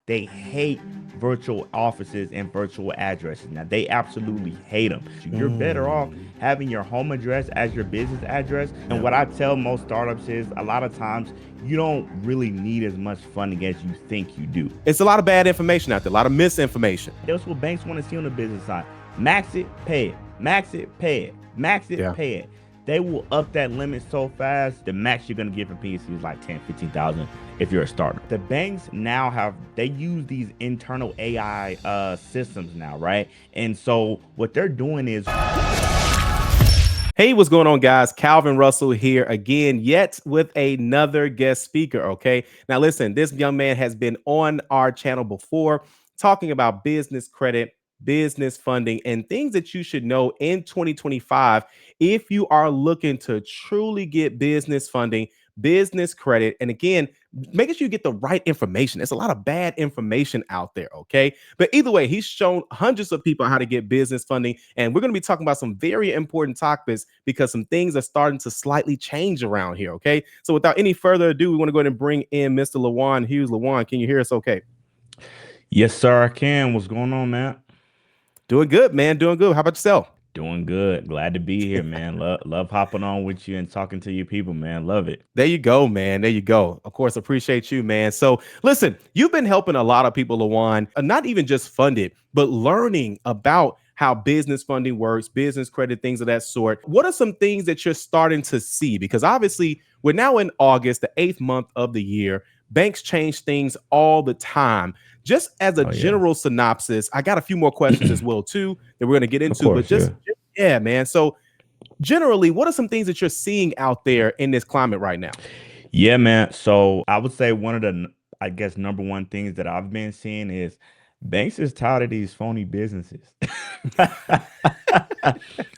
they hate virtual offices and virtual addresses. Now, they absolutely hate them. You're better off having your home address as your business address. And what I tell most startups is a lot of times you don't really need as much funding as you think you do. It's a lot of bad information out there, a lot of misinformation. That's what banks want to see on the business side. Max it, pay it. Max it, pay it. Max it, pay it. They will up that limit so fast. The max you're gonna get from PNC is like 10, 15,000 if you're a startup. The banks now they use these internal AI systems now, right? And so what they're doing is. Hey, what's going on, guys? Calvin Russell here again, yet with another guest speaker. Okay, now listen, this young man has been on our channel before talking about business credit, business funding, and things that you should know in 2025 if you are looking to truly get business funding, business credit. And again, making sure you get the right information. There's a lot of bad information out there, okay? But either way, he's shown hundreds of people how to get business funding, and we're going to be talking about some very important topics because some things are starting to slightly change around here, okay? So without any further ado, we want to go ahead and bring in Mr. Lawan Hughes. Lawan, can you hear us okay? Yes, sir, I can. What's going on, man? Doing good, man. Doing good. How about yourself? Doing good. Glad to be here, man. Love hopping on with you and talking to you people, man. Love it. There you go, man. There you go. Of course, appreciate you, man. So listen, you've been helping a lot of people, Lawan, not even just funded, but learning about how business funding works, business credit, things of that sort. What are some things that you're starting to see? Because obviously we're now in August, the 8th month of the year. Banks change things all the time. Just as a general synopsis, I got a few more questions as well, too, that we're going to get into. Course, but just man. So generally, what are some things that you're seeing out there in this climate right now? Yeah, man. So I would say one of the, I guess, number one things that I've been seeing is banks is tired of these phony businesses.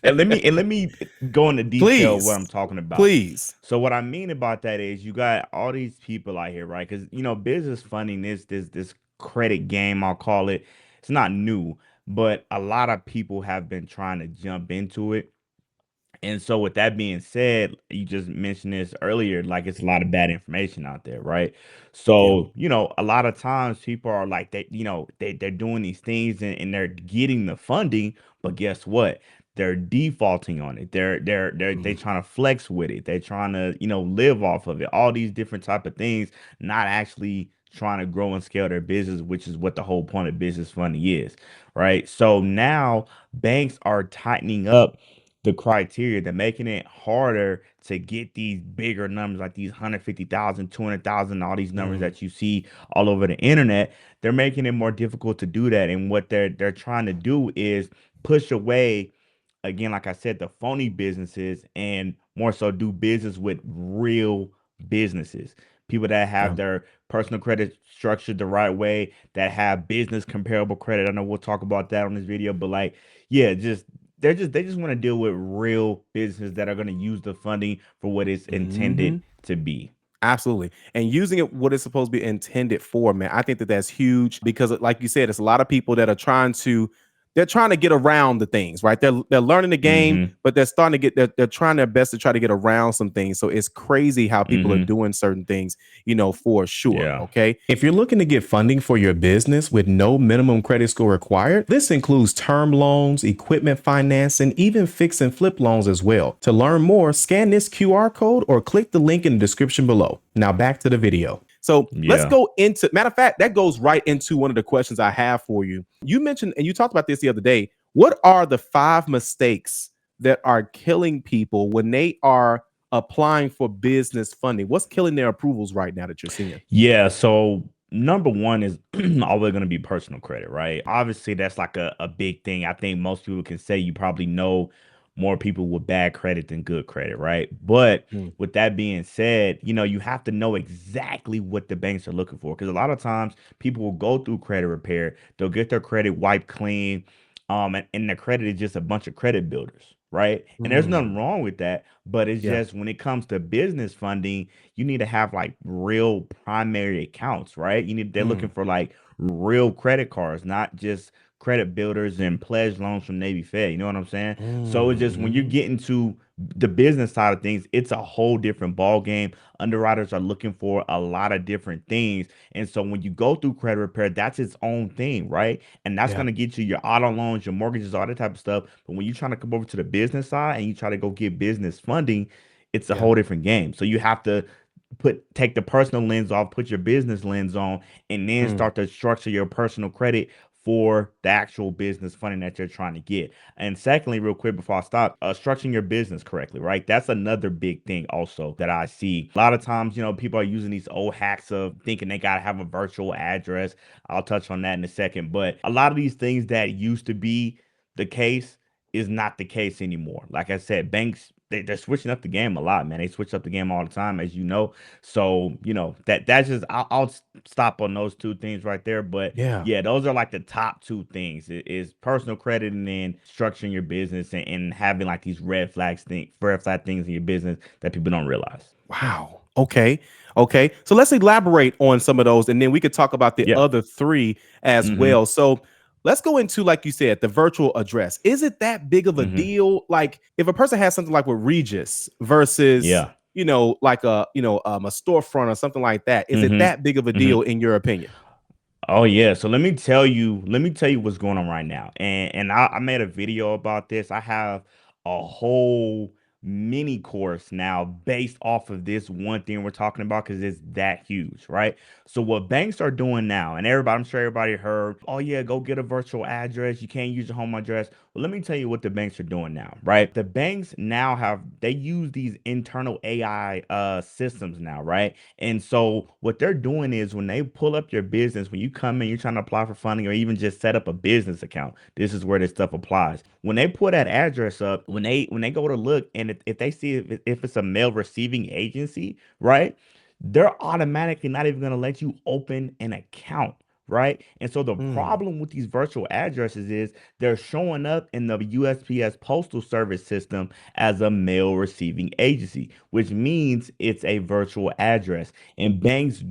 and let me go into detail what I'm talking about. Please. So what I mean about that is you got all these people out here, right? Because business funding is this credit game, I'll call it. It's not new, but a lot of people have been trying to jump into it. And so with that being said, you just mentioned this earlier, like it's a lot of bad information out there, right? So, a lot of times people are like they're doing these things and they're getting the funding, but guess what? They're defaulting on it. They trying to flex with it. They're trying to, live off of it. All these different type of things, not actually trying to grow and scale their business, which is what the whole point of business funding is, right? So now banks are tightening up the criteria. They're making it harder to get these bigger numbers, like these 150,000, 200,000, all these numbers that you see all over the internet. They're making it more difficult to do that. And what they're trying to do is push away, again, like I said, the phony businesses and more so do business with real businesses. People that have their personal credit structured the right way, that have business comparable credit. I know we'll talk about that on this video, but like, yeah, they just want to deal with real businesses that are going to use the funding for what it's intended to be. Absolutely. And using it what it's supposed to be intended for, man. I think that that's huge because like you said, it's a lot of people that are trying to get around the things, right? They're learning the game, but they're starting to they're trying their best to try to get around some things. So it's crazy how people are doing certain things, for sure. Yeah. Okay. If you're looking to get funding for your business with no minimum credit score required, this includes term loans, equipment finance, and even fix and flip loans as well. To learn more, scan this QR code or click the link in the description below. Now back to the video. So let's go into, matter of fact, that goes right into one of the questions I have for you. You mentioned, and you talked about this the other day, what are the 5 mistakes that are killing people when they are applying for business funding? What's killing their approvals right now that you're seeing? Yeah. So number one is always going to be personal credit, right? Obviously, that's like a big thing. I think most people can say you probably know more people with bad credit than good credit, right? But with that being said, you have to know exactly what the banks are looking for because a lot of times people will go through credit repair, they'll get their credit wiped clean, and their credit is just a bunch of credit builders, right? And there's nothing wrong with that, but it's just when it comes to business funding, you need to have like real primary accounts, right? They're looking for like real credit cards, not just credit builders and pledge loans from Navy Fed. You know what I'm saying? So it's just when you Mm-hmm. get into the business side of things, it's a whole different ball game. Underwriters are looking for a lot of different things. And so when you go through credit repair, that's its own thing, right? And that's Yeah. going to get you your auto loans, your mortgages, all that type of stuff. But when you're trying to come over to the business side and you try to go get business funding, it's a Yeah. whole different game. So you have to take the personal lens off, put your business lens on, and then Mm. start to structure your personal credit for the actual business funding that you're trying to get. And secondly, real quick before I stop, structuring your business correctly, right? That's another big thing also that I see. A lot of times, people are using these old hacks of thinking they got to have a virtual address. I'll touch on that in a second. But a lot of these things that used to be the case is not the case anymore. Like I said, banks they're switching up the game a lot, man. They switch up the game all the time, as you know. So that's just I'll stop on those two things right there. But Yeah. yeah, those are like the top two things is personal credit and then structuring your business and having like these red flag things in your business that people don't realize. Wow. Okay. Okay. So let's elaborate on some of those and then we could talk about the Yeah. other three as Mm-hmm. well. So let's go into, like you said, the virtual address. Is it that big of a Mm-hmm. deal? Like if a person has something like with Regis versus, Yeah. like a storefront or something like that, is it Mm-hmm. that big of a Mm-hmm. deal in your opinion? Oh yeah, so let me tell you what's going on right now. And I made a video about this. I have a whole mini course now based off of this one thing we're talking about because it's that huge, right? So what banks are doing now, and I'm sure everybody heard, oh yeah, go get a virtual address. You can't use your home address. Well, let me tell you what the banks are doing now, right? The banks now they use these internal AI systems now, right? And so what they're doing is when they pull up your business, when you come in, you're trying to apply for funding or even just set up a business account. This is where this stuff applies. When they pull that address up, when they go to look, and if they see if it's a mail receiving agency, right? They're automatically not even going to let you open an account. Right. And so the Mm. problem with these virtual addresses is they're showing up in the USPS Postal Service system as a mail receiving agency, which means it's a virtual address. And banks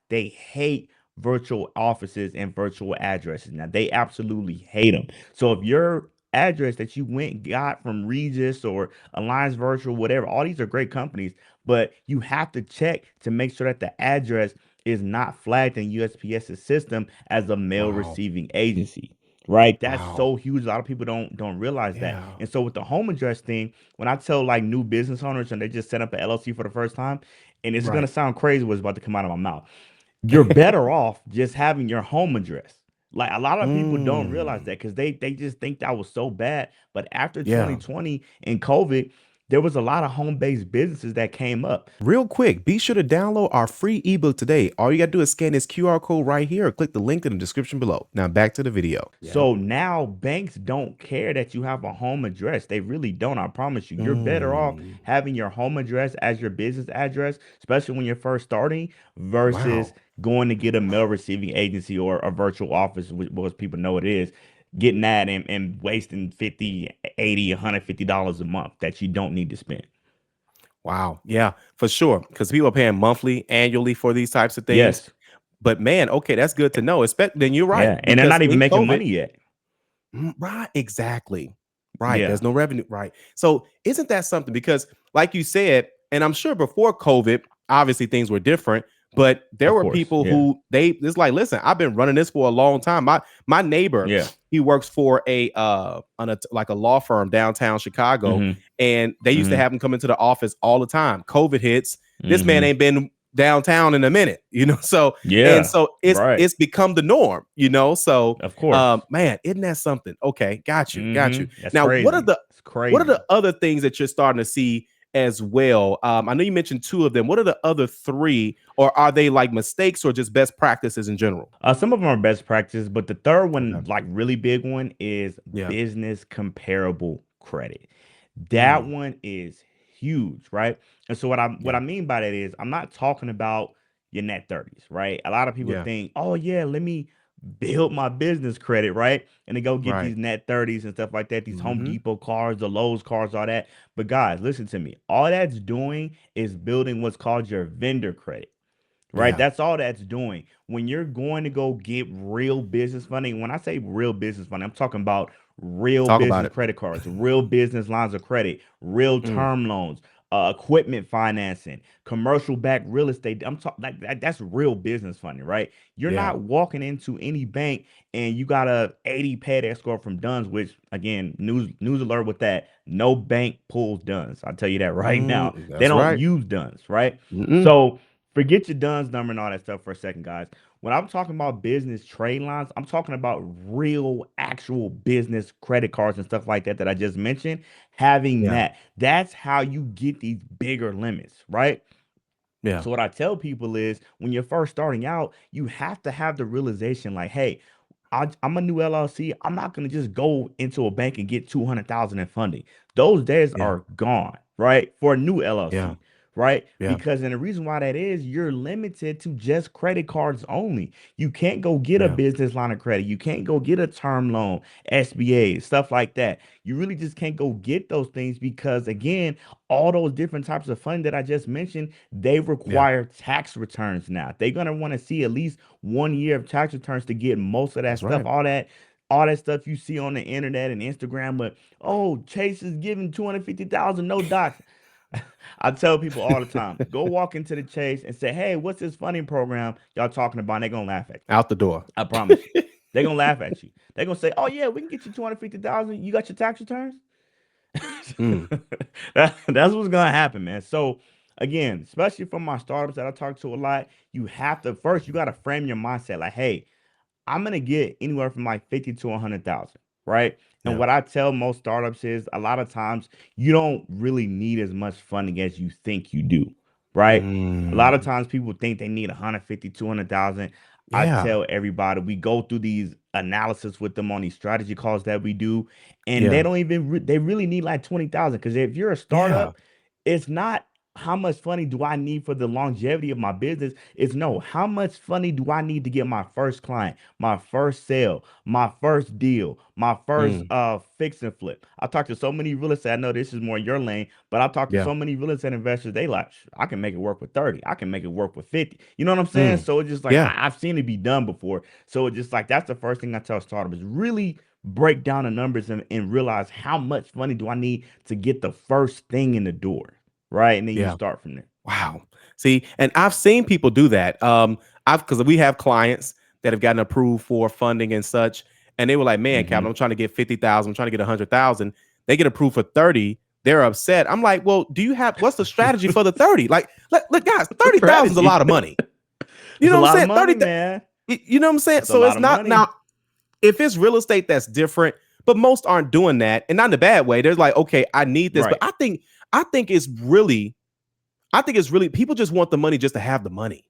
they hate virtual offices and virtual addresses. Now, they absolutely hate them. So if your address that you went got from Regis or Alliance Virtual, whatever, all these are great companies, but you have to check to make sure that the address is not flagged in USPS's system as a mail Wow. receiving agency. Right, that's Wow. so huge. A lot of people don't realize that. Yeah. And so with the home address thing, when I tell like new business owners and they just set up an LLC for the first time, and it's gonna Right. sound crazy what's about to come out of my mouth, you're better off just having your home address. Like a lot of people don't realize Mm. that because they just think that was so bad. But after Yeah. 2020 and COVID, there was a lot of home-based businesses that came up. Real quick, be sure to download our free ebook today. All you got to do is scan this QR code right here or click the link in the description below. Now back to the video. Yeah. So now banks don't care that you have a home address. They really don't. I promise you. You're better off Mm. having your home address as your business address, especially when you're first starting, versus Wow. going to get a mail receiving agency or a virtual office, which most people know it is, getting that and wasting 50, 80, $150 a month that you don't need to spend. Wow. Yeah, for sure. Because people are paying monthly, annually for these types of things. Yes. But man, okay, that's good to know. Then you're right. Yeah. And they're Because not even in making COVID, money yet. Right, exactly. Right, Yeah. there's no revenue, right. So, isn't that something? Because like you said, and I'm sure before COVID, obviously things were different, but there Of were course. people Yeah. who it's like, listen, I've been running this for a long time. My neighbor, Yeah. he works for like a law firm downtown Chicago, Mm-hmm. and they used to Mm-hmm. have him come into the office all the time. COVID hits, this man Mm-hmm. ain't been downtown in a minute, so and Yeah. so Right. it's become the norm, so Of course. man, isn't that something? Okay, got you, got you. That's Now, crazy. It's what are the crazy. other things that you're starting to see as well? I know you mentioned two of them. What are the other three, or are they like mistakes or just best practices in general? Some of them are best practice, but the third one, Okay. like really big one, is Yeah. business comparable credit. That Mm, one is huge, right? And so what I yeah. mean by that is I'm not talking about your net 30s, right? A lot of people Yeah. think, oh yeah, let me build my business credit, right? And they go get Right. these net 30s and stuff like that, these Home Hmm. Depot cards, the Lowe's cards, all that. But guys, listen to me. All that's doing is building what's called your vendor credit, right? Yeah. That's all that's doing. When you're going to go get real business funding, when I say real business funding, I'm talking about real Talk about business it. credit cards, real business lines of credit, real Mm, term loans, equipment financing, commercial backed real estate. I'm talking like that's real business funding, right? You're yeah. not walking into any bank and you got a 80 payday score from Duns, which again, news alert with that. No bank pulls Duns. I'll tell you that right now. They That's don't right. use Duns, right? Mm-mm. So forget your Duns number and all that stuff for a second, guys. When I'm talking about business trade lines, I'm talking about real, actual business credit cards and stuff like that that I just mentioned. Having Yeah. that, that's how you get these bigger limits, right? Yeah. So what I tell people is when you're first starting out, you have to have the realization like, hey, I'm a new LLC. I'm not gonna just go into a bank and get 200,000 in funding. Those days Yeah. are gone, right? For a new Yeah. LLC, right? Yeah. Because and the reason why that is, you're limited to just credit cards only. You can't go get a Yeah. business line of credit. You can't go get a term loan, SBA, stuff like that. You really just can't go get those things because again, all those different types of funding that I just mentioned, they Yeah. require tax returns now. They're gonna want to see at least 1 year of tax returns to get most of that That's stuff, right. all that stuff you see on the internet and Instagram. But oh, Chase is giving 250,000, no docs. I tell people all the time, go walk into the Chase and say, hey, what's this funding program y'all talking about? And they're gonna laugh at you. Out the door. I promise you. They're gonna laugh at you. They're gonna say, oh yeah, we can get you 250,000. You got your tax returns? Mm, That's what's gonna happen, man. So again, especially from my startups that I talk to a lot, you have to first you gotta frame your mindset like, hey, I'm gonna get anywhere from like 50 to 100,000, right? And yeah. what I tell most startups is a lot of times you don't really need as much funding as you think you do, right? A lot of Mm, times people think they need 150, 200,000. I yeah. tell everybody we go through these analysis with them on these strategy calls that we do, and they Yeah. don't even they really need like 20,000 because if you're a Yeah. startup, it's not how much funding do I need for the longevity of my business? It's no, how much funding do I need to get my first client, my first sale, my first deal, my first Mm, fix and flip. I talked to so many real estate. I know this is more your lane, but I talked to yeah. so many real estate investors. They like, I can make it work with 30. I can make it work with 50. You know what I'm saying? Mm, So it's just like yeah. I've seen it be done before. So it's just like that's the first thing I tell startups is really break down the numbers and realize how much money do I need to get the first thing in the door. Right. And then you Yeah. start from there. Wow. See, and I've seen people do that. I've because we have clients that have gotten approved for funding and such, and they were like, "Man, Calvin, Hmm. I'm trying to get 50,000. I'm trying to get 100,000." They get approved for 30. They're upset. I'm like, "Well, do you have what's the strategy for the 30? Like, look, guys, The 30,000 is a strategy. lot of money. You It's know a what I'm lot of saying? money, man. You know what I'm saying? It's a So lot it's of not money. now if it's real estate that's different, but most aren't doing that, and not in a bad way. There's like, okay, I need this, but Right. I think it's really I think it's really people just want the money just to have the money.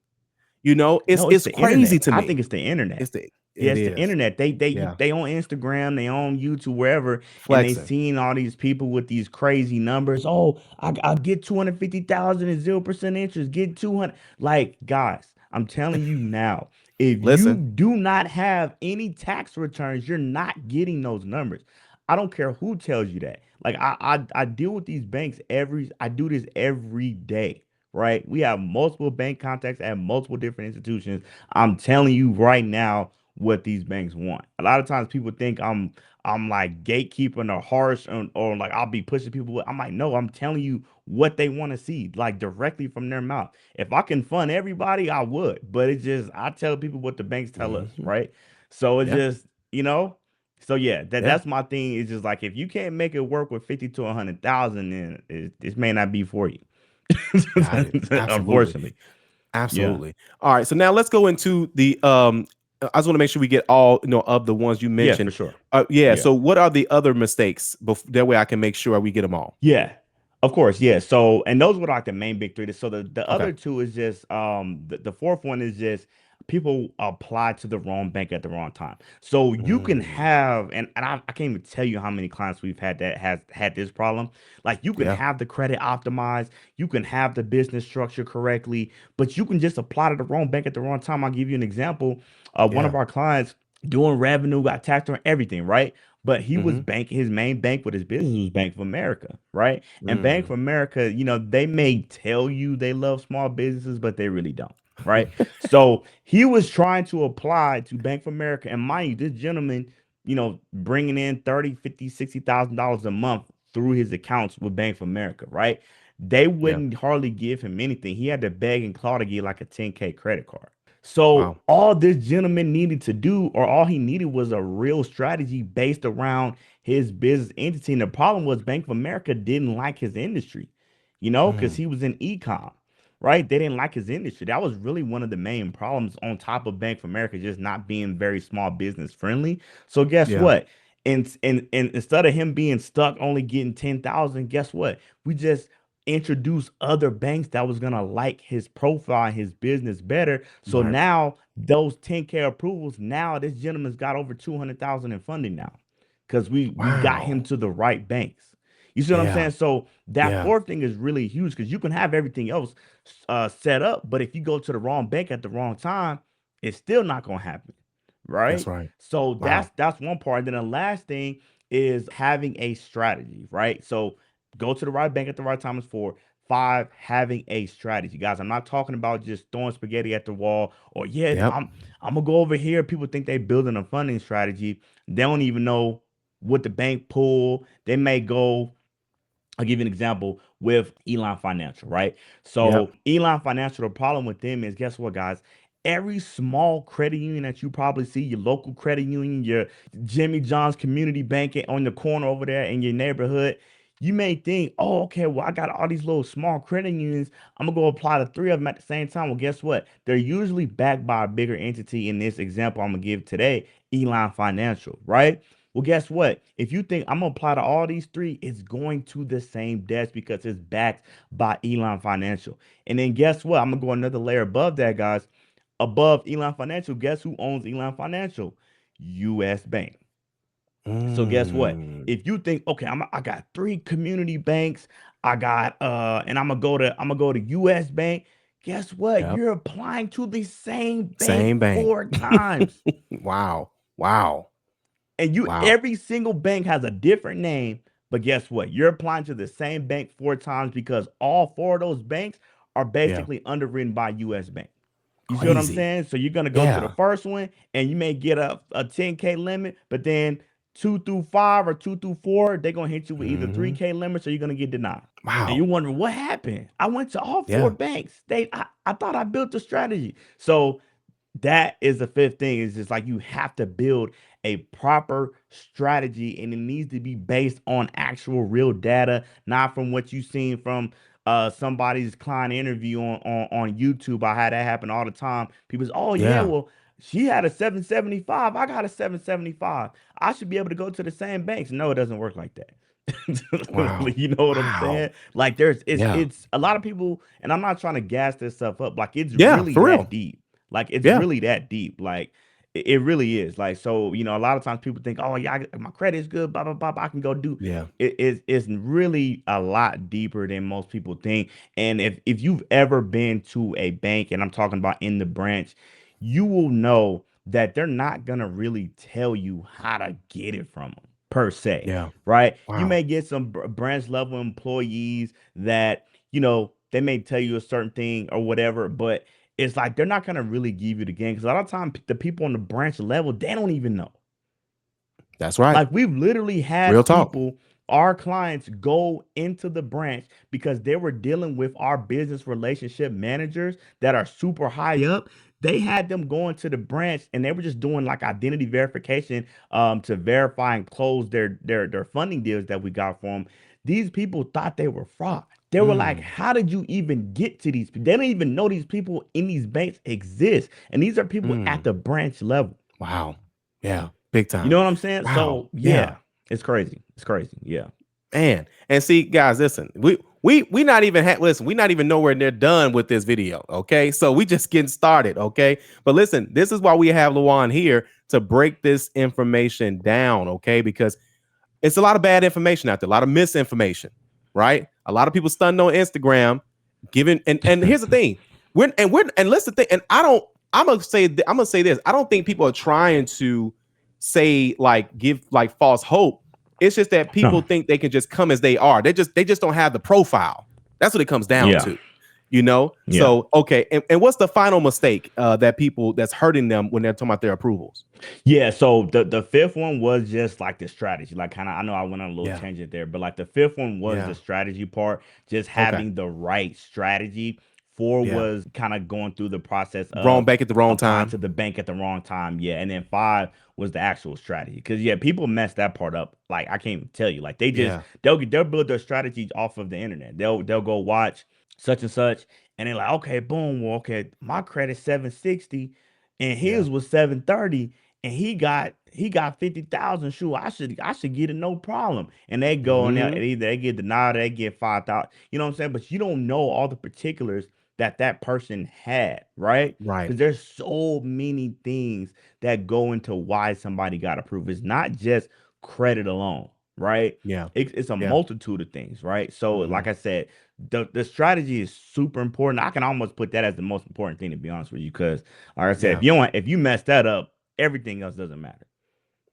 You know, it's No, it's it's the crazy internet. to I me. think it's the internet. It's the Yeah, it it's the is. internet. Yeah. They on Instagram, they on YouTube, wherever, and they Flexing. seeing all these people with these crazy numbers. Oh, I get 250,000 and 0% interest. Get 200. Like, guys, I'm telling you now, if you Listen. do not have any tax returns, you're not getting those numbers. I don't care who tells you that. Like I deal with these banks I do this every day, right? We have multiple bank contacts at multiple different institutions. I'm telling you right now what these banks want. A lot of times people think I'm like gatekeeping or harsh or like I'll be pushing people. I'm like, no, I'm telling you what they want to see, like directly from their mouth. If I can fund everybody, I would. But it's just I tell people what the banks tell us, Mhm. right? So it's Yeah. just, so yeah, Yeah. that's my thing. It's just like if you can't make it work with 50 to 100,000, then this may not be for you. Got it. Absolutely. Unfortunately. Yeah. Absolutely. All right. So now let's go into the I just want to make sure we get all of the ones you Yeah, for mentioned. sure. Yeah. Yeah. So what are the other mistakes? That way I can make sure we get them all. Yeah, of course. Yeah. So, and those were like the main big three. So the Okay. other two is just the fourth one is just people apply to the wrong bank at the wrong time. So you can Mm, have, and I can't even tell you how many clients we've had that has had this problem. Like you can yeah. have the credit optimized, you can have the business structure correctly, but you can just apply to the wrong bank at the wrong time. I'll give you an example. One Yeah. of our clients doing revenue, got taxed on everything, right? But he was Mm-hmm. his main bank with his business was Bank of America, right? And Bank Mm, of America, they may tell you they love small businesses, but they really don't. right? So he was trying to apply to Bank of America. And mind you, this gentleman, bringing in 30, 50, $60,000 a month through his accounts with Bank of America, right? They Yeah. wouldn't hardly give him anything. He had to beg and claw to get like a 10K credit card. So Wow. all this gentleman needed to do, or all he needed, was a real strategy based around his business entity. And the problem was Bank of America didn't like his industry, because Mm, he was in econ, right? They didn't like his industry. That was really one of the main problems, on top of Bank of America just not being very small business friendly. So guess yeah. what? And instead of him being stuck only getting 10,000, guess what? We just introduce other banks that was gonna like his profile and his business better. So Right. now those 10K approvals, now this gentleman's got over 200,000 in funding now. Because we got him Wow. to the right banks. You see what I'm Yeah. saying? So that Yeah. fourth thing is really huge, because you can have everything else set up, but if you go to the wrong bank at the wrong time, it's still not gonna happen, That's right? right. So Wow. that's one part. And then the last thing is having a strategy, right? So go to the right bank at the right time is four. Five, having a strategy, guys. I'm not talking about just throwing spaghetti at the wall, or yeah, Yep. I'm gonna go over here. People think they building a funding strategy. They don't even know what the bank pull. They may go. I'll give you an example with Elon Financial, right? Yep. So Elon Financial, the problem with them is, guess what, guys? Every small credit union that you probably see, your local credit union, your Jimmy John's community bank on the corner over there in your neighborhood, you may think, oh, okay, well, I got all these little small credit unions. I'm gonna go apply to three of them at the same time. Well, guess what? They're usually backed by a bigger entity. In this example I'm gonna give today, Elon Financial, right? Well, guess what? If you think I'm gonna apply to all these three, it's going to the same desk because it's backed by Elon Financial. And then guess what? I'm gonna go another layer above that, guys. Above Elon Financial, guess who owns Elon Financial? US Bank. So guess what? Mm. If you think, okay, I got three community banks, I got and I'm gonna go to US Bank. Guess what? Yep. You're applying to the same bank Same bank. four times. Wow. Wow. And Wow. every single bank has a different name, but guess what? You're applying to the same bank four times because all four of those banks are Yeah. basically underwritten by US Bank. You see what I'm Crazy. saying? So you're gonna go to the Yeah. first one and you may get a 10K limit, but then two through five or two through four, they're gonna hit you with either Hmm. 3K limits or you're gonna get denied. And you're Wow. wondering what happened. I went to all four Yeah. banks. I thought I built a strategy. So that is the fifth thing, is just like you have to build a proper strategy, and it needs to be based on actual real data, not from what you've seen from somebody's client interview on YouTube. I had that happen all the time. People say, oh yeah, Yeah. well, she had a 775, I got a 775, I should be able to go to the same banks. No, it doesn't work like that. Wow. You know what I'm Wow. saying? Like there's Yeah. it's a lot of people, and I'm not trying to gas this stuff up. Like it's Yeah. really For that real. deep. Like it's Yeah. really that deep. Like it really is. Like so, a lot of times people think, oh yeah, my credit is good, blah blah blah, I can go do Yeah. it. It's really a lot deeper than most people think. And if you've ever been to a bank, and I'm talking about in the branch, you will know that they're not gonna really tell you how to get it from them per se, Yeah. right? You Wow. may get some branch level employees that they may tell you a certain thing or whatever, but it's like they're not gonna really give you the game, because a lot of times the people on the branch level, they don't even know. That's right. Like we've literally Real had talk. people, our clients, go into the branch because they were dealing with our business relationship managers that are super high up. They had them going to the branch and they were just doing like identity verification to verify and close their funding deals that we got for them. These people thought they were fraud. They were like, Mm. how did you even get to these people? They don't even know these people in these banks exist. And these are people at Mm. the branch level. Wow. Yeah. Big You time. know what I'm saying? Wow. So Yeah. yeah, it's crazy. It's crazy. Yeah. Man, and see, guys, listen, we not even listen, we not even nowhere near done with this video. Okay, so we just getting started. Okay, but listen, this is why we have Luan here to break this information down. Okay, because it's a lot of bad information out there, a lot of misinformation, right? A lot of people stunned on Instagram, giving and here's the thing, we're listen thing, and I'm gonna say this. I don't think people are trying to say like give like false hope. It's just that people No. think they can just come as they are. They just don't have the profile. That's what it comes down Yeah. to. You know, Yeah. so okay, and what's the final mistake that people that's hurting them when they're talking about their approvals? Yeah, so the fifth one was just like the strategy. Like kind of I know I went on a little Yeah, tangent there, but like the fifth one was the yeah, strategy part, just okay, having the right strategy. Four yeah. was kind of going through the process Wrong of bank at the wrong applying time. to the bank at the wrong time. Yeah, and then five was the actual strategy. Cause yeah, people mess that part up. Like I can't even tell you. Like Yeah. they'll build their strategies off of the internet. They'll go watch such and such, and they're like, okay, boom, well, okay, my credit 760 and Yeah. his was 730 and he got 50,000. Sure, I should get it no problem. And they go and Hmm. either they get denied or they get 5,000. You know what I'm saying? But you don't know all the particulars that person had, right? Right. Because there's so many things that go into why somebody got approved. It's not just credit alone, right? Yeah. It's a Yeah. multitude of things, right? So, Hmm. like I said, the strategy is super important. I can almost put that as the most important thing to be honest with you, because like I said, Yeah. if you mess that up, everything else doesn't matter.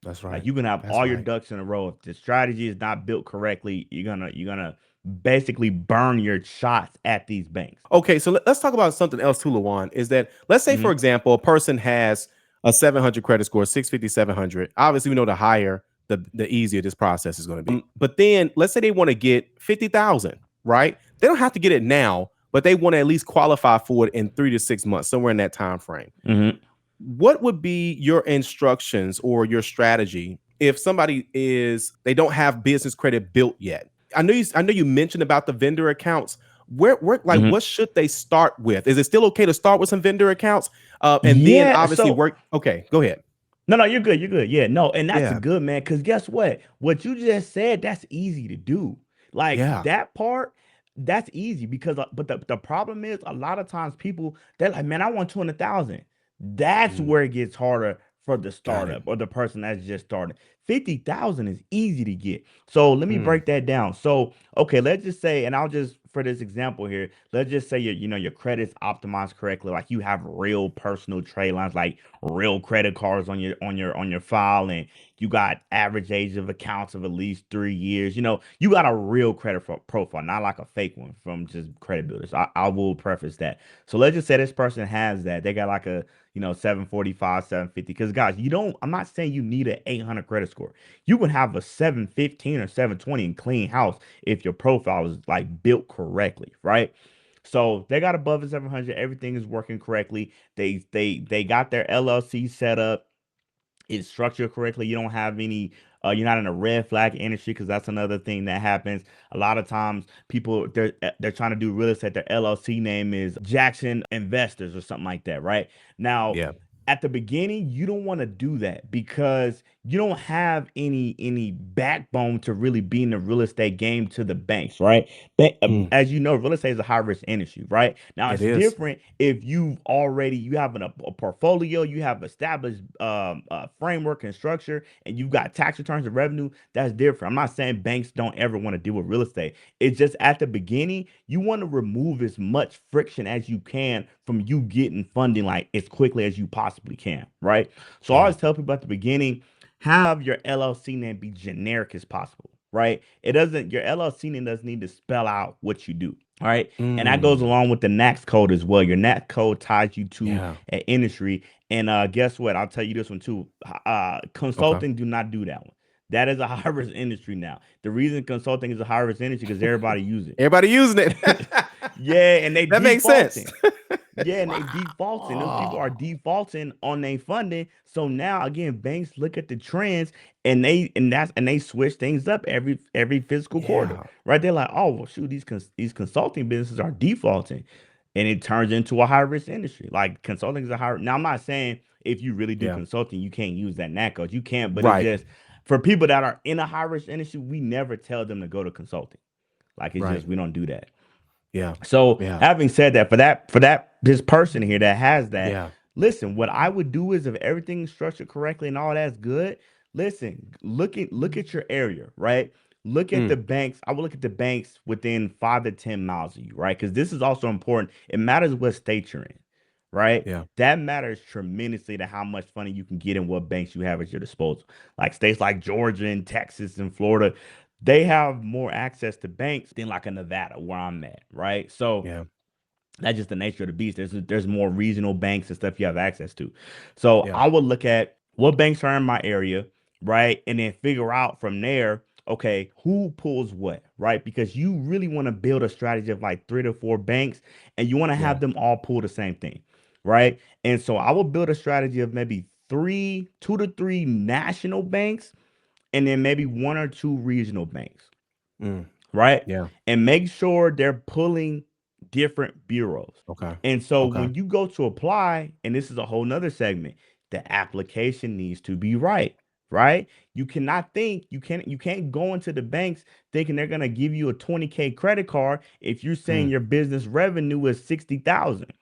That's Like right. you can have That's all your right. ducks in a row. If the strategy is not built correctly, you're gonna basically burn your shots at these banks. Okay, so let's talk about something else too, Lawan. Is that, let's say, for Hmm. example, a person has a 700 credit score, 650, 700. Obviously, we know the higher, the easier this process is going to be. But then let's say they want to get 50,000, right? They don't have to get it now, but they want to at least qualify for it in 3 to 6 months, somewhere in that time frame. Hmm. What would be your instructions or your strategy if somebody is they don't have business credit built yet? I know you mentioned about the vendor accounts. Where like Hmm. what should they start with? Is it still okay to start with some vendor accounts? And then Yeah. obviously So work. Okay, go ahead. no, no, you're good. You're good. Yeah, no, and that's a Yeah, good man. Because guess what? What you just said, that's easy to do. Like yeah. that part, that's easy because, but the problem is a lot of times people they're like, man, I want 200,000. That's Mm, where it gets harder for the got it. startup or the person that's just started. 50,000 is easy to get. So let me Mm, break that down. So okay, let's just say, and I'll just for this example here, let's just say your credit's optimized correctly, like you have real personal trade lines, like real credit cards on your file, and you got average age of accounts of at least 3 years. You got a real credit profile, not like a fake one from just credit builders. I will preface that. So let's just say this person has that. They got like a 745, 750. Because guys, I'm not saying you need an 800 credit score. You can have a 715 or 720 in clean house if your profile is like built correctly, right? So they got above the 700. Everything is working correctly. They got their LLC set up. It's structured correctly. You don't have any. You're not in a red flag industry because that's another thing that happens. A lot of times, people they're trying to do real estate. Their LLC name is Jackson Investors or something like that, right? Now, yeah. at the beginning, you don't want to do that because you don't have any backbone to really be in the real estate game to the banks, right? But Mm, as you know, real estate is a high risk industry, right? Now it it's is. different if you have a portfolio, you have established framework and structure, and you've got tax returns and revenue. That's different. I'm not saying banks don't ever want to deal with real estate. It's just at the beginning, you want to remove as much friction as you can from you getting funding like as quickly as you possibly can, right? So I Yeah. always tell people at the beginning, have your LLC name be generic as possible, right? Your LLC name doesn't need to spell out what you do. All right. And that goes Mm, along with the NACS code as well. Your NACS code ties you to yeah. an industry. And guess what? I'll tell you this one too. Okay. Consulting do not do that one. That is a high risk industry now. The reason consulting is a high risk industry because everybody use Everybody using it. it. Yeah, and they That makes sense. defaulting. Yeah, and they defaulting. Those people are Wow. defaulting on their funding. So now again, banks look at the trends and they switch things up every fiscal quarter. Yeah. Right? They're like, oh well, shoot, these consulting businesses are defaulting, and it turns into a high risk industry. Like consulting is a high. Now I'm not saying if you really do Yeah. consulting, you can't use that NACO. You can't, but it's Right. just for people that are in a high risk industry, we never tell them to go to consulting. Like it's Right. just we don't do that. Yeah. So Yeah. having said that, for that this person here that has that, Yeah. listen, what I would do is if everything's structured correctly and all that's good, listen, look at your area, right? Look at Mm, the banks. I would look at the banks within 5 to 10 miles of you, right? Because this is also important. It matters what state you're in, right? yeah. That matters tremendously to how much money you can get and what banks you have at your disposal. Like states like Georgia and Texas and Florida, they have more access to banks than like a Nevada where I'm at, right? So Yeah. That's just the nature of the beast. There's more regional banks and stuff you have access to. So Yeah. I would look at what banks are in my area, right? And then figure out from there, okay, who pulls what, right? Because you really want to build a strategy of like 3 to 4 banks and you want to Yeah. have them all pull the same thing, right? And so I will build a strategy of maybe 2 to 3 national banks and then maybe 1 or 2 regional banks, Mm. right? Yeah. And make sure they're pulling different bureaus. Okay. And so Okay. when you go to apply, and this is a whole nother segment, the application needs to be right, right? You cannot think you can't go into the banks thinking they're gonna give you a 20K credit card if you're saying Mm. your business revenue is 60,000.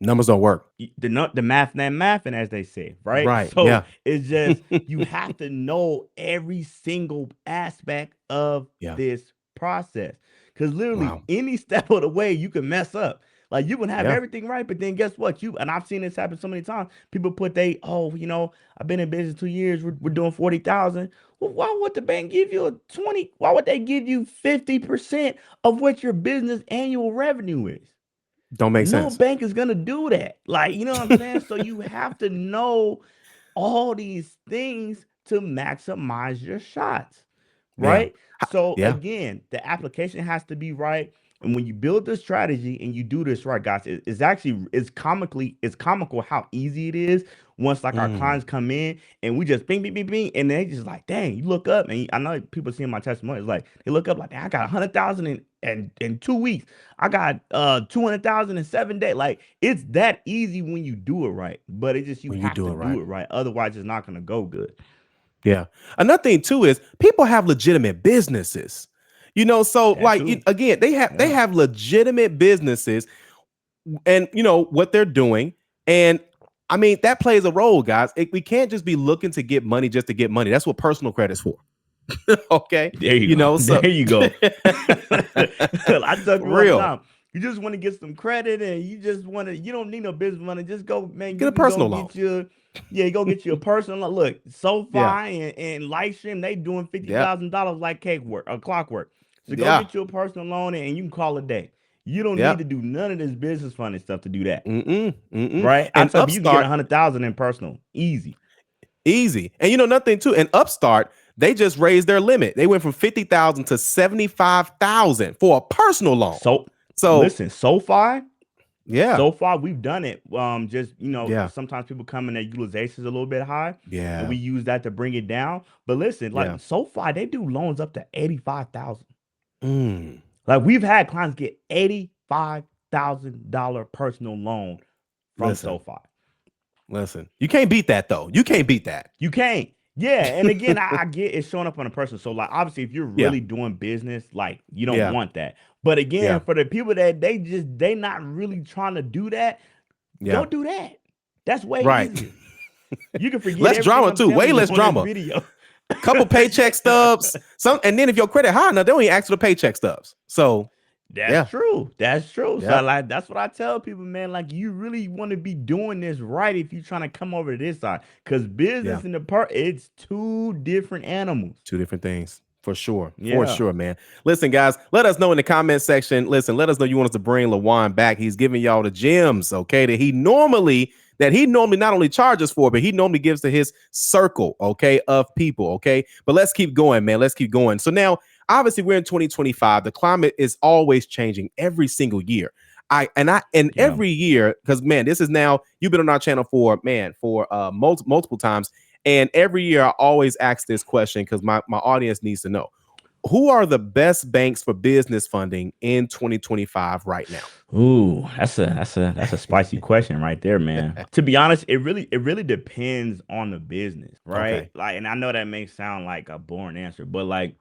Numbers don't work. The math and mathing, as they say, right? Right. So Yeah. it's just you have to know every single aspect of Yeah. this process, because literally Wow. any step of the way you can mess up. Like you can have Yeah. everything right, but then guess what? You and I've seen this happen so many times. People put I've been in business 2 years. We're doing 40,000. Well, why would the bank give you a 20? Why would they give you 50% of what your business annual revenue is? Don't make No sense. bank is gonna do that. Like, you know what I'm saying? So you have to know all these things to maximize your shots, Yeah. right? So Yeah. again, the application has to be right. And when you build the strategy and you do this right, guys, it's actually it's comical how easy it is once like our Mm. clients come in and we just bing, bing, bing, bing, and they just like, dang, you look up and I know people seeing my testimony. It's like they look up like, I got 100,000 in 2 weeks. I got 200,000 in 7 days. Like it's that easy when you do it right, but it just you When you have do to it right. do it right. Otherwise, it's not gonna go good. Yeah. Another thing too is people have legitimate businesses. So That like too. again, they Yeah. have legitimate businesses and what they're doing. And I mean, that plays a role, guys. We can't just be looking to get money just to get money. That's what personal credit's for. Okay. There you go. So There you go. I tell for people all the real, time, you just want to get some credit and you don't need no business money. Just go, man, get you a can go personal and loan. get your, yeah, you go get you a personal loan. Look, Yeah. SoFi and Lightstream, they doing Yeah. $50,000 like cake work or clockwork. So go Yeah. get you a personal loan and you can call it a day. You don't Yeah. need to do none of this business funding stuff to do that. Mm-mm. Mm-mm. Right? I And tell people you can get a Upstart, hundred thousand in personal. Easy. easy. And nothing too. And Upstart, they just raised their limit. They went from 50,000 to 75,000 for a personal loan. So So listen, SoFi. yeah. So far, we've done it. Just Yeah. sometimes people come in their utilization's a little bit high, and Yeah. we use that to bring it down. But listen, Yeah. like so far, they do loans up to 85,000. Mm. Like we've had clients get $85,000 personal loan from Listen. SoFi. Listen. You can't beat that though. You can't beat that. You can't. Yeah, and again, I get it's showing up on a person. So like, obviously, if you're Yeah. really doing business, like you don't Yeah. want that. But again, Yeah. for the people that they not really trying to do that, Yeah. don't do that. That's way Right. easier. You can forget Less everything drama I'm too. telling Way you less on this drama. video. Couple paycheck stubs. And then if your credit high enough, they don't even ask for the paycheck stubs. So That's yeah. true. That's true. So Yep. like that's what I tell people, man. Like you really want to be doing this right if you're trying to come over to this side. Cause Yeah. business and the part, it's two different animals. Two different things. For sure. For Yeah. sure, man. Listen, guys, let us know in the comment section. Listen, let us know you want us to bring Lawan back. He's giving y'all the gems, okay, that he normally not only charges for, but he normally gives to his circle, okay, of people, okay? But let's keep going, man. Let's keep going. So now, obviously, we're in 2025. The climate is always changing every single year. And Yeah. every year, because man, this is now you've been on our channel for multiple times. And every year I always ask this question because my audience needs to know who are the best banks for business funding in 2025 right now? Ooh, that's a spicy question right there, man. To be honest, it really depends on the business, right? Okay. Like, and I know that may sound like a boring answer, but like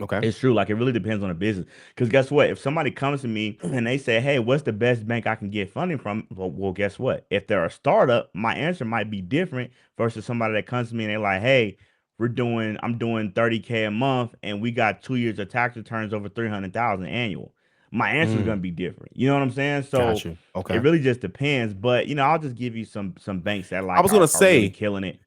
Okay. it's true. Like it really depends on the business. Because guess what? If somebody comes to me and they say, "Hey, what's the best bank I can get funding from?" Well, guess what? If they're a startup, my answer might be different versus somebody that comes to me and they're like, "Hey, I'm doing 30K a month and we got 2 years of tax returns over 300,000 annual." My answer is Mm, gonna be different. You know what I'm saying? got So you. it Okay. really just depends. But I'll just give you some banks that I like was gonna are really say, killing it. Go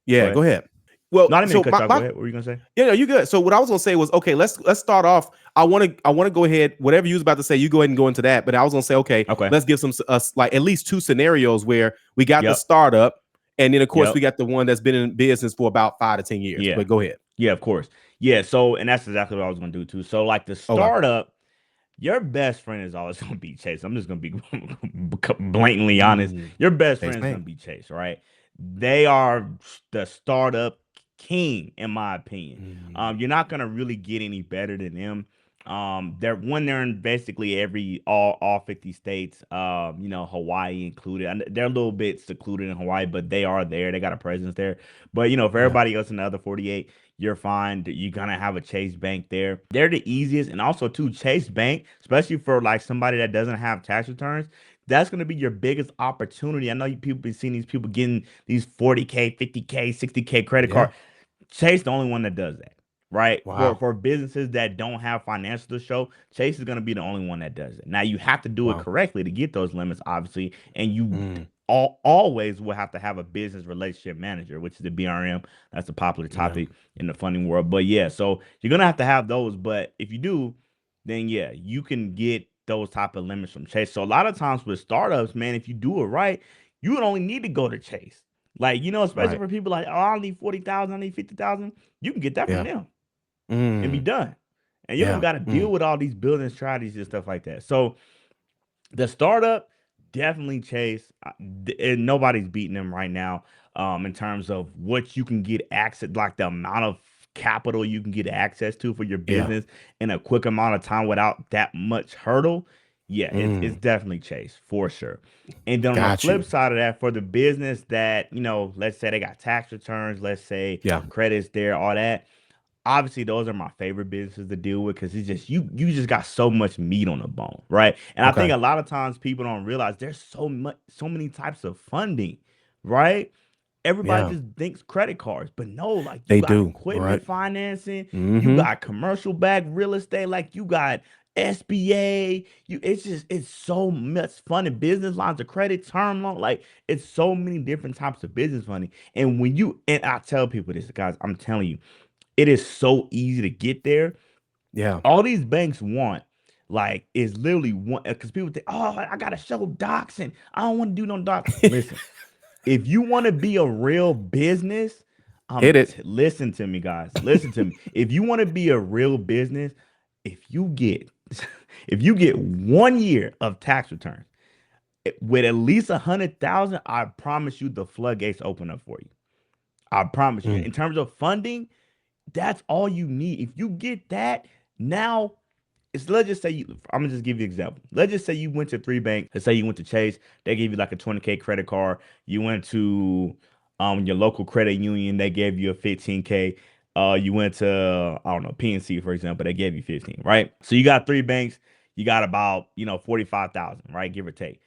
yeah, ahead. go ahead. Well, No, I didn't mean so to cut my, you off. Go my ahead. What were you gonna say? yeah, no, you good. So what I was gonna say was, okay, let's start off. I want to go ahead. Whatever you was about to say, you go ahead and go into that. But I was gonna say, okay, Okay. let's give some us like at least two scenarios where we got the Yep. startup, and then of course we Yep. got the one that's been in business for about 5 to 10 years. Yeah. But go ahead. Yeah, of course. Yeah, so and that's exactly what I was gonna do too. So like the Okay. startup, your best friend is always gonna be Chase. I'm just gonna be blatantly honest. Mm, Your best Chase friend is Bank. gonna be Chase, right? They are the startup king, in my opinion. Mm, You're not gonna really get any better than them. They're in basically every all 50 states, Hawaii included. And they're a little bit secluded in Hawaii, but they are there. They got a presence there. But for yeah. everybody else in the other 48, you're fine. You're gonna have a Chase Bank there. They're the easiest, and also too, Chase Bank, especially for like somebody that doesn't have tax returns, that's gonna be your biggest opportunity. I know you people been seeing these people getting these 40K, 50K, 60K credit Yeah. card. Chase the only one that does that, right? For Wow. for businesses that don't have financial to show, Chase is gonna be the only one that does it. Now you have to do it Wow. correctly to get those limits, obviously, and you Mm, always will have to have a business relationship manager, which is the BRM. That's a popular yeah. topic in the funding world. But yeah, so you're gonna have to have those. But if you do, then yeah, you can get those type of limits from Chase. So a lot of times with startups, man, if you do it right, you would only need to go to Chase. Like, especially Right. for people like, oh, I need 40,000, I need 50,000. You can get that from Yeah. them and be Mm, done. And you don't yeah. got to deal Mm, with all these building strategies and stuff like that. So the startup definitely Chase, and nobody's beating them right now. In terms of what you can get access, like the amount of capital you can get access to for your yeah. business in a quick amount of time without that much hurdle. Yeah, it's Mm, definitely Chase for sure. And then on the got flip you. side of that, for the business that, let's say they got tax returns, let's say Yeah. credits there, all that, obviously those are my favorite businesses to deal with because it's just you just got so much meat on the bone, right? And I think Okay. a lot of times people don't realize there's so many types of funding, right? Everybody Yeah. just thinks credit cards, but no, like you They got do. Right. equipment financing, you Mm-hmm. got commercial backed real estate, like you got SBA. It's so much funding, business lines of credit, term loan, like it's so many different types of business funding. And I tell people this, guys, I'm telling you, it is so easy to get there. Yeah. All these banks want, like, is literally one because people think, oh, I gotta show docs and I don't want to do no docs. Listen, if you want to be a real business, Hit it. listen to me, guys. Listen to me. If you want to be a real business, if you get if you get 1 year of tax returns with at least 100,000, I promise you the floodgates open up for you. I promise you. Mm, In terms of funding, that's all you need. If you get that, now let's just say I'm gonna just give you an example. Let's just say you went to three banks. Let's say you went to Chase, they gave you like a 20K credit card. You went to your local credit union, they gave you a 15K. You went to, I don't know, PNC, for example, they gave you 15, right? So you got three banks, you got about 45,000, right? Give or take.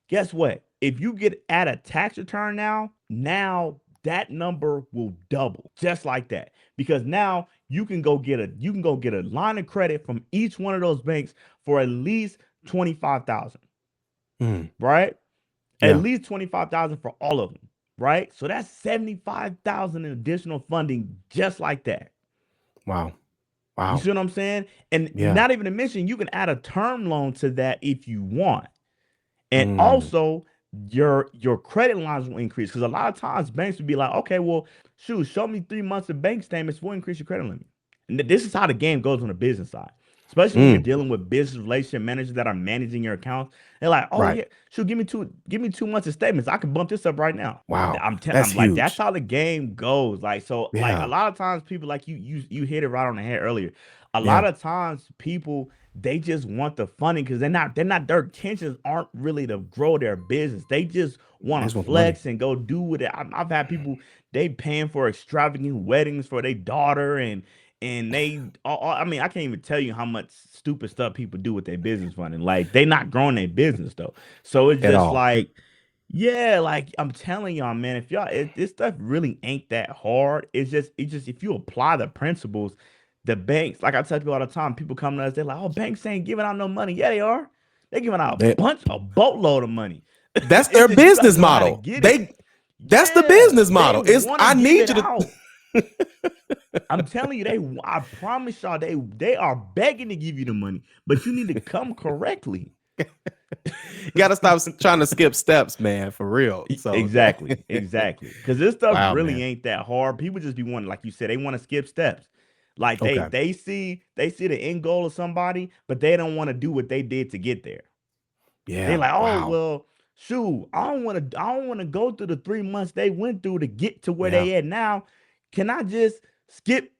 Guess what? If you get at a tax return now that number will double just like that. Because now you can go get a line of credit from each one of those banks for at least 25,000, mm, right? At yeah. least 25,000 for all of them, right? So that's 75,000 in additional funding just like that. Wow. You Wow. see what I'm saying? And Yeah. not even to mention you can add a term loan to that if you want. And Mm, also your credit lines will increase because a lot of times banks would be like, okay, well, shoot, show me 3 months of bank statements, we'll increase your credit limit. And this is how the game goes on the business side. Especially when you're mm, dealing with business relationship managers that are managing your accounts. They're like, oh right. yeah, shoot, give me 2 months of statements. I can bump this up right now. Wow. That's I'm like, that's huge. how the game goes. Like, so like a Yeah. lot of times people like you hit it right on the head earlier. A lot Yeah. of times people they just want the funding because they're not their intentions aren't really to grow their business. They just They want just to want the money. flex and go do with it. I've had people they paying for extravagant weddings for their daughter and I mean I can't even tell you how much stupid stuff people do with their business funding. Like they not growing their business though. So it's At just all. like yeah, like I'm telling y'all, man, if this stuff really ain't that hard. It's just if you apply the principles, the banks, like I tell people all the time, people come to us, they're like, oh, banks ain't giving out no money. Yeah, they are. They're giving out They, a boatload of money. that's It's their just you got to business know how to model. get it. That's the Yeah, business they model. Is want to I give need it you to out. I'm telling you, I promise y'all, they are begging to give you the money, but you need to come correctly. Got to stop trying to skip steps, man, for real. So that, Exactly, exactly. Because this stuff wow, really man. ain't that hard. People just be wanting, like you said, they want to skip steps. Like Okay. they see the end goal of somebody, but they don't want to do what they did to get there. They Yeah. like, oh Wow. well, shoot, I don't want to go through the 3 months they went through to get to where Yeah. they at now. Can I just skip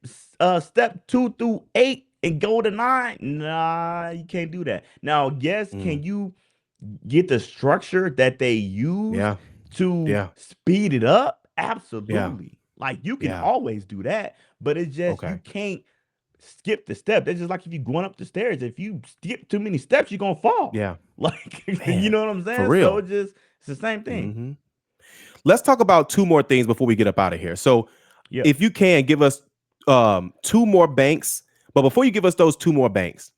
step 2 through 8 and go to 9? Nah, you can't do that. Now, yes, Mm. can you get the structure that they use Yeah. to Yeah. speed it up? Yeah. Absolutely. Like you can Yeah. always do that, but it's just you Okay. can't skip the step. That's just like if you're going up the stairs. If you skip too many steps, you're gonna fall. Yeah. Like you Man. know what I'm For saying? So real. it's the same thing. Hmm. Let's talk about two more things before we get up out of here. So, Yeah. if you can give us two more banks, but before you give us those two more banks,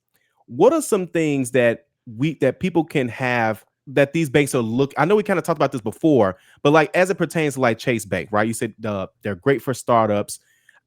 what are some things that people can have that these banks are look? I know we kind of talked about this before, but like as it pertains to like Chase Bank, right? You said they're great for startups.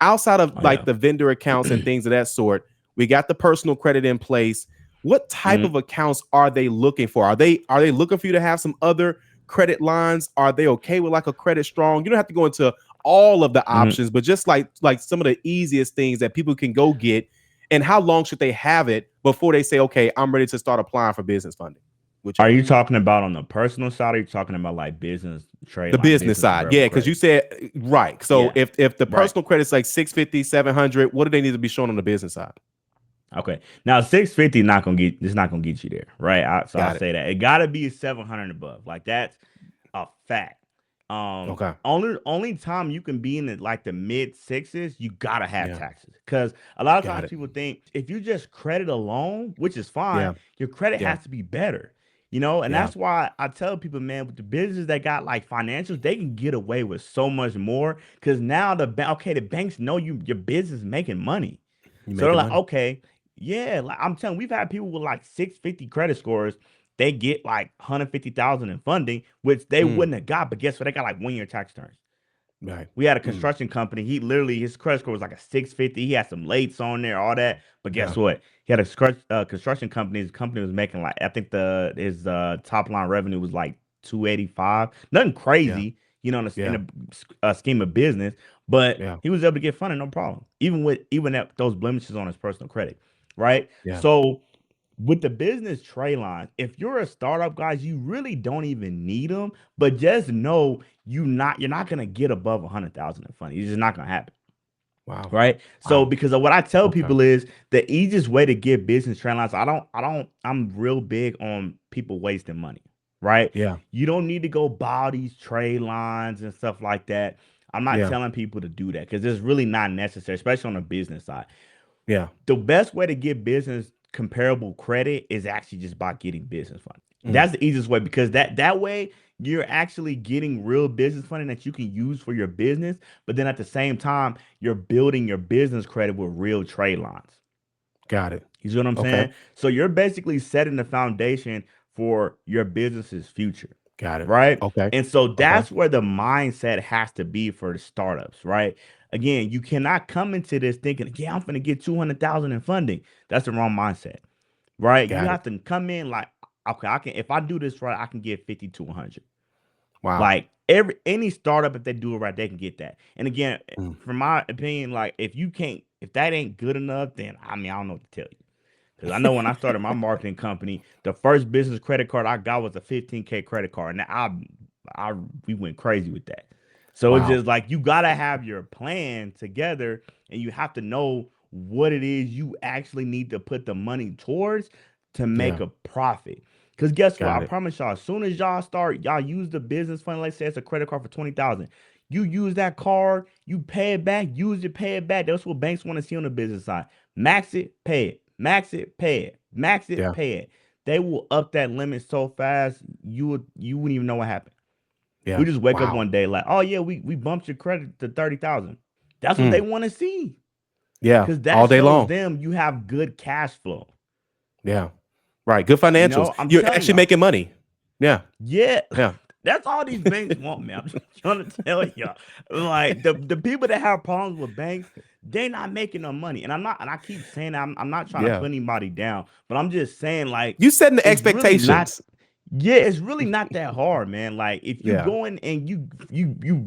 Outside of Oh like yeah. the vendor accounts and things of that sort, we got the personal credit in place. What type Mhm, of accounts are they looking for? Are they looking for you to have some other credit lines? Are they okay with like a credit strong? You don't have to go into all of the mhm. options, but just like some of the easiest things that people can go get. And how long should they have it before they say, okay, I'm ready to start applying for business funding with Are y'all? you talking about on the personal side? Or are you talking about like business trade, The like business business side. comparable Yeah, because you credit? said right. So Yeah. if the Right. personal credit's like 650, 700, what do they need to be shown on the business side? Okay. Now 650 not gonna get it's not gonna get you there, right? So I'll Got it. say that it gotta be 700 above. Like that's a fact. Okay. Only time you can be in the mid sixes, you gotta have Yeah. taxes. Because a lot of Got times it. people think if you just credit alone, which is fine, Yeah. your credit Yeah. has to be better. You know, and Yeah. that's why I tell people, man, with the businesses that got like financials, they can get away with so much more. Cause now the banks know your business making money. You So they're making like, money. okay, yeah, like I'm telling, we've had people with like 650 credit scores. They get like 150,000 in funding, which they Mm. wouldn't have got. But guess what? They got like 1 year tax returns. Right. We had a Mm. construction company. He literally his credit score was like a 650. He had some lates on there, all that. But guess Yeah. what? He had a construction company. His company was making like I think the his top line revenue was like 285. Nothing Yeah. crazy, in Yeah. the scheme of business. But Yeah. he was able to get funded, no problem. Even at those blemishes on his personal credit, right? Yeah. So with the business trade lines, if you're a startup, guys, you really don't even need them. But just know you're not gonna get above 100,000 in funding. It's just not gonna happen, Wow. right? So Wow. because of what I tell Okay. people is the easiest way to get business trade lines. I'm real big on people wasting money, right? Yeah. You don't need to go buy these trade lines and stuff like that. I'm not Yeah. telling people to do that because it's really not necessary, especially on the business side. Yeah. The best way to get business comparable credit is actually just by getting business funding. Mm. That's the easiest way because that way you're actually getting real business funding that you can use for your business, but then at the same time you're building your business credit with real trade lines. Got it. You see what I'm Okay. saying? So you're basically setting the foundation for your business's future, Got it. right? Okay. And so Okay. that's where the mindset has to be for the startups, right? Again, you cannot come into this thinking, yeah, I'm gonna get 200,000 in funding. That's the wrong mindset, right? You Got it. have to come in like, okay, I can if I do this right, I can get 50 to 100. Wow. Like any startup, if they do it right, they can get that. And again, Mm. from my opinion, like if that ain't good enough, then I mean I don't know what to tell you. Because I know when I started my marketing company, the first business credit card I got was a 15K credit card. And I we went crazy with that. So it's Wow. just like you gotta have your plan together and you have to know what it is you actually need to put the money towards to make Yeah. a profit. Because guess what? I Got it. promise y'all, as soon as y'all use the business fund, let's say it's a credit card for 20,000. You use that card, you pay it back, use it, pay it back. That's what banks want to see on the business side. Max it, pay it. Max it, pay it. Max it, Yeah. pay it. They will up that limit so fast you wouldn't even know what happened. We Yeah. just wake up Wow. one day like, oh yeah, we bumped your credit to 30,000. That's what they Mm. want to see. Yeah. Cause All that day shows long. them you have good cash flow. Yeah. Right. Good You financials. know, I'm You're telling actually y'all. making money. Yeah. Yeah. Yeah. That's all these banks want, man. I'm just trying to tell y'all. Like the people that have problems with banks, they're not making no money. And I'm not, and I keep saying that I'm not trying to Yeah. put anybody down, but I'm just saying like You setting the it's really not. expectations. Yeah, it's really not that hard, man. Like if you Yeah. go in and you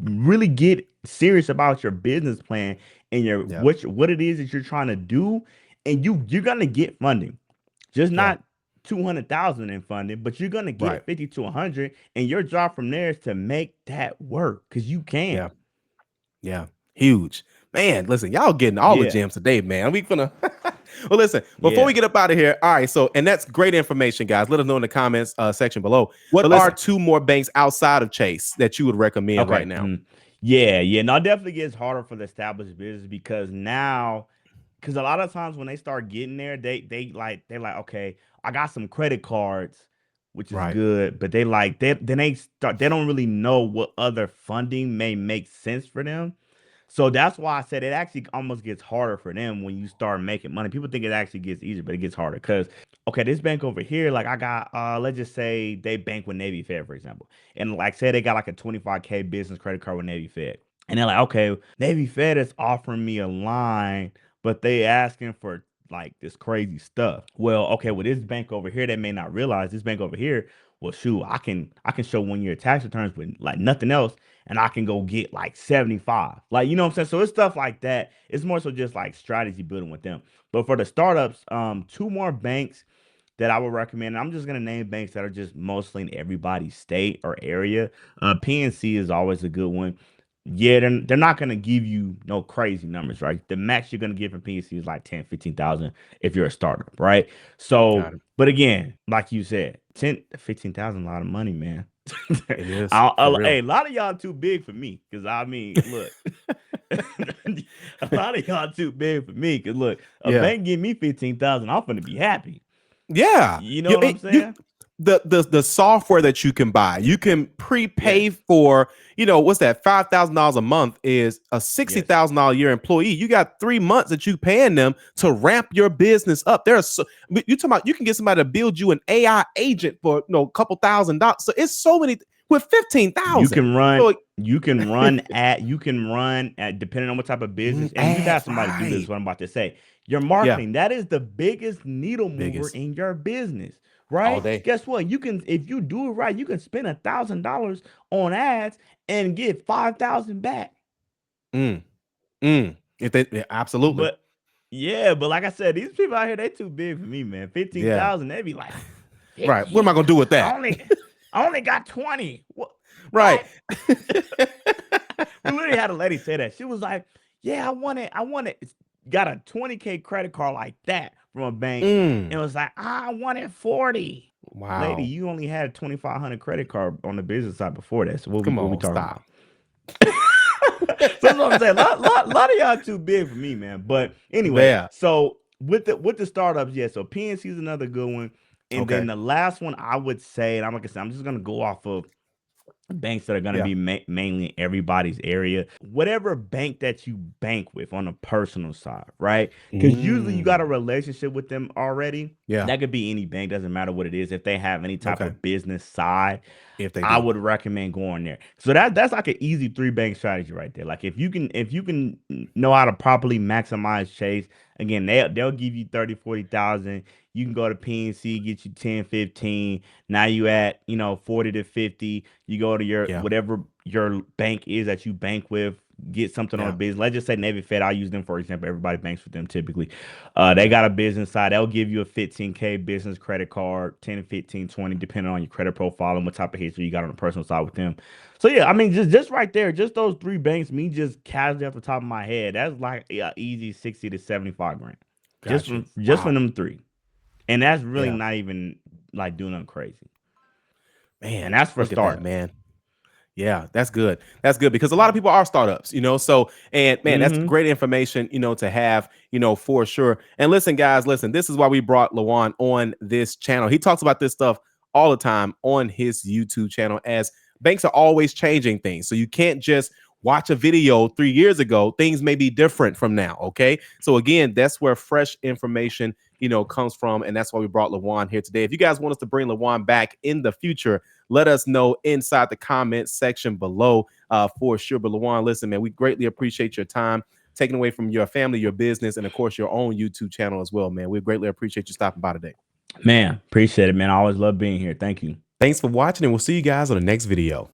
really get serious about your business plan and your Yeah. what it is that you're trying to do, and you're gonna get funding. Just Yeah. not 200,000 in funding, but you're gonna Right. get 50 to 100, and your job from there is to make that work because you Yeah. can. Yeah. Huge. Man, listen, y'all getting all the Yeah, gems today, man. We gonna well, listen, before we yeah. get up out of here, all right. So, and that's great information, guys. Let us know in the comments section below. What But are listen, two more banks outside of Chase that you would recommend right okay, now? yeah, yeah. Now it definitely gets harder for the established business because now, because a lot of times when they start getting there, they're like, okay, I got some credit cards, which is Right. good, but they don't really know what other funding may make sense for them. So that's why I said it actually almost gets harder for them when you start making money. People think it actually gets easier, but it gets harder because okay, this bank over here, like I got let's just say they bank with Navy Fed, for example. And like say they got like a 25K business credit card with Navy Fed. And they're like, okay, Navy Fed is offering me a line, but they asking for like this crazy stuff. Well, okay, with this bank over here, they may not realize this bank over here, well, shoot, I can show 1 year tax returns with like nothing else, and I can go get like 75. Like, you know what I'm saying? So it's stuff like that. It's more so just like strategy building with them. But for the startups, two more banks that I would recommend. I'm just gonna name banks that are just mostly in everybody's state or area. PNC is always a good one. Yeah, they're not gonna give you no crazy numbers, right? The max you're gonna get from PNC is like 10, 15,000 if you're a startup, right? So, Got it. but again, like you said, 10, 15,000, a lot of money, man. It is for Hey, real. a lot of y'all too big for me, because I mean, look, a lot of y'all too big for me, because look, a Yeah. bank give me 15,000, I'm gonna be happy. Yeah. You know You, what I'm you saying? the software that you can buy, you can prepay Yes. for, what's that? $5,000 a month is a Yes. $60,000 a year employee. You got 3 months that you paying them to ramp your business up. You talking about you can get somebody to build you an AI agent for a couple $1,000. So it's so many with You 15,000. can run, So you can run at depending on what type of business, and you can have ads, somebody do this, right? what I'm about to say. Your Yeah, marketing, that is the biggest needle mover biggest in your business, all right? day. Guess what? You can, if you do it right, you can spend $1,000 on ads and get 5,000 back. Mm, If they, yeah, absolutely, But yeah, but like I said, these people out here, they too big for me, man. yeah, 15,000, they be like, right. What am I 15. gonna do with I that? only I only got 20. What? Right. What? We literally had a lady say that. She was like, "Yeah, I wanted got a 20K credit card like that from a bank." mm, And it was like, "I wanted 40." Lady, wow. you only had a 2,500 credit card on the business side before that. So Come what we on, talking about? stop. So that's what I'm saying. Lot of y'all too big for me, man. But anyway, Yeah. so with the startups, yeah. So PNC is another good one, and then Okay. the last one I would say, and I'm like I said, I'm just gonna go off of banks that are going to Yeah. be mainly in everybody's area. Whatever bank that you bank with on a personal side, right? Because usually you got a Mm, relationship with them already. yeah. That could be any bank, doesn't matter what it is. If they have any type Okay. of business side, If they I do. would recommend going there. So that's like an easy three bank strategy right there. Like if you can know how to properly maximize Chase, again, they'll give you 30, 40,000. You can go to PNC, get you 10, 15. Now you at, 40 to 50. You go to your Yeah. whatever your bank is that you bank with, get something on a Yeah. business. Let's just say Navy Fed. I use them for example. Everybody banks with them typically. They Yeah. got a business side. They'll give you a 15K business credit card, 10, 15, 20, depending on your credit profile and what type of history you got on the personal side with them. So yeah, I mean, just right there, just those three banks, me just casually off the top of my head, that's like easy 60 to 75 grand. Got you. Just from Wow. them three. And that's really Yeah. not even like doing nothing crazy. And Man, that's for look at that, startups. man. Yeah, that's good. That's good because a lot of people are startups. So, and man, that's Mm-hmm. great information, to have, for sure. And listen, guys, listen, this is why we brought Lawan on this channel. He talks about this stuff all the time on his YouTube channel as banks are always changing things. So you can't just watch a video 3 years ago. Things may be different from now. Okay. So again, that's where fresh information comes from. And that's why we brought LaJuan here today. If you guys want us to bring LaJuan back in the future, let us know inside the comment section below, for sure. But LaJuan, listen, man, we greatly appreciate your time, taking away from your family, your business, and of course your own YouTube channel as well, man. We greatly appreciate you stopping by today. Man, appreciate it, man. I always love being here. Thank you. Thanks for watching, and we'll see you guys on the next video.